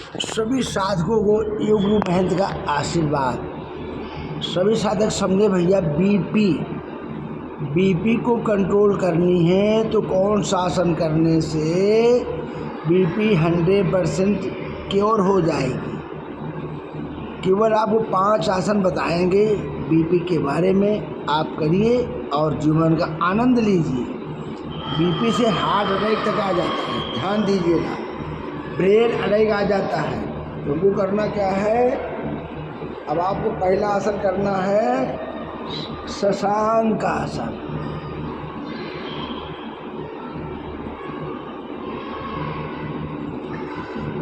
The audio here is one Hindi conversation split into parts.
सभी साधकों को योग गुरु महंत का आशीर्वाद। सभी साधक समझे भैया, बीपी को कंट्रोल करनी है तो कौन सा आसन करने से बीपी 100% क्योर हो जाएगी। केवल आपको 5 आसन बताएंगे बीपी के बारे में, आप करिए और जीवन का आनंद लीजिए। बीपी से हार्ट अटैक तक आ जाता है, ध्यान दीजिएगा। ब्रेन अटैक आ जाता है, तो उनको करना क्या है। अब आपको पहला आसन करना है शशांक आसन।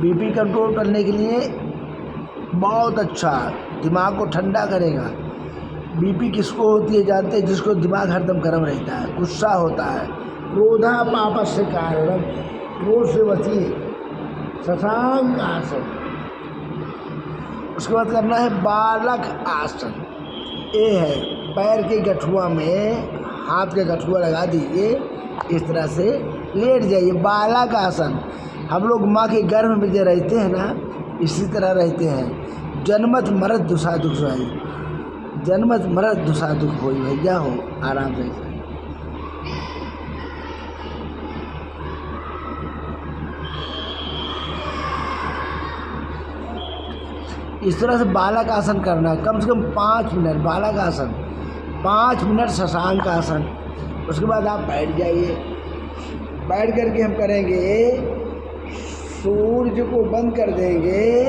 बीपी कंट्रोल करने के लिए बहुत अच्छा, दिमाग को ठंडा करेगा। बीपी किसको होती है जानते हैं? जिसको दिमाग हरदम गर्म रहता है, गुस्सा होता है। क्रोधा पापस्य कारणम, क्रोध से बचिए। शशांक आसन। उसके बाद करना है बालक आसन। ये है पैर के गठुआ में हाथ का गठुआ लगा दीजिए, इस तरह से लेट जाइए। बालक आसन। हम लोग माँ के गर्भ में जो रहते हैं ना, इसी तरह रहते हैं। जन्मत मरत दुसा दुख सोई, जन्मत मरत दुसा दुख होई भैया हो, आराम से। इस तरह से बालक आसन करना है, कम से कम 5 मिनट बालक आसन, 5 मिनट शशांक आसन। उसके बाद आप बैठ जाइए। बैठ करके हम करेंगे, सूर्य को बंद कर देंगे,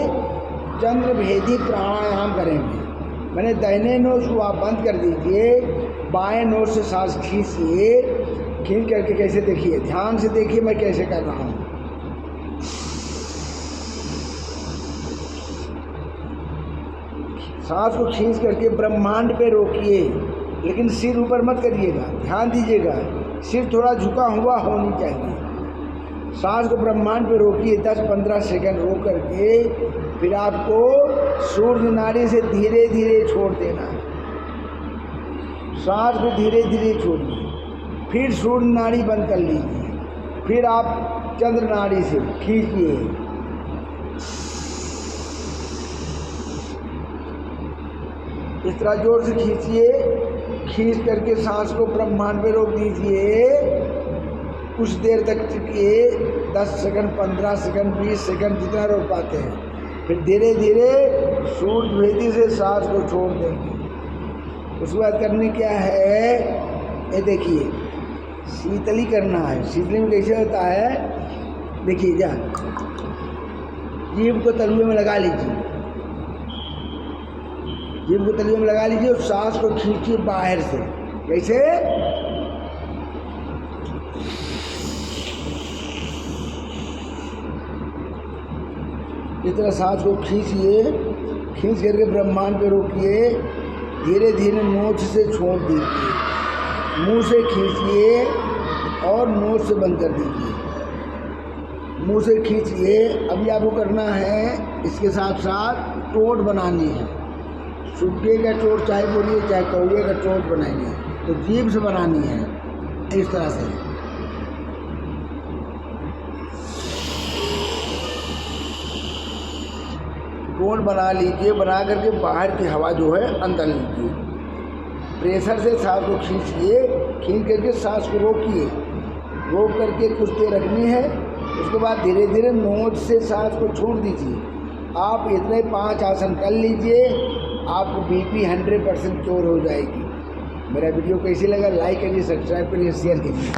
चंद्र भेदी प्राणायाम करेंगे। मैंने दाहिने नोज को आप बंद कर दीजिए, बाएं नोज से सांस खींचिए। खींच करके कैसे देखिए, ध्यान से देखिए मैं कैसे कर रहा हूँ। सांस को खींच करके ब्रह्मांड पे रोकिए, लेकिन सिर ऊपर मत करिएगा, ध्यान दीजिएगा। सिर थोड़ा झुका हुआ होनी चाहिए। सांस को ब्रह्मांड पे रोकिए 10-15 सेकंड रोक करके, फिर आपको सूर्य नाड़ी से धीरे धीरे छोड़ देना है। सांस को धीरे धीरे छोड़िए, फिर सूर्य नाड़ी बंद कर लीजिए, फिर आप चंद्र नाड़ी से खींचिए। इस तरह जोर से खींचिए। खींच करके सांस को ब्रह्मांड पे रोक दीजिए। कुछ देर तक टिकिए, 10 सेकंड, 15 सेकंड, 20 सेकंड, जितना रोक पाते हैं। फिर धीरे धीरे सूर्य भेदी से सांस को छोड़ देंगे। उसके बाद करने क्या है, ये देखिए, शीतली करना है। शीतली में कैसे होता है, देखिए जा, जीभ को तलुए में लगा लीजिए, जीभ को तलुए में लगा लीजिए और सांस को खींचिए बाहर से। कैसे, इस तरह सांस को खींचिए। खींच करके ब्रह्मांड पे रोकिए, धीरे धीरे नोच से छोड़ दीजिए, मुंह से खींचिए और नोच से बंद कर दीजिए। मुंह से खींचिए। अभी आपको करना है, इसके साथ साथ चोट बनानी है। सुग्गे का चोट चाहे बोलिए, चाहे कौवे का चोट बनाइए, तो जीभ से बनानी है इस तरह से। चोट बना लीजिए, बना करके बाहर की हवा जो है अंदर लीजिए। प्रेशर से सांस को खींचिए, खींच करके सांस को रोकिए, रोक करके कुछ देर रखनी है। उसके बाद धीरे धीरे नोच से सांस को छोड़ दीजिए। आप इतने 5 आसन कर लीजिए, आपको बीपी 100% क्योर हो जाएगी। मेरा वीडियो कैसी लगा, लाइक करिए, सब्सक्राइब करिए, शेयर कीजिए।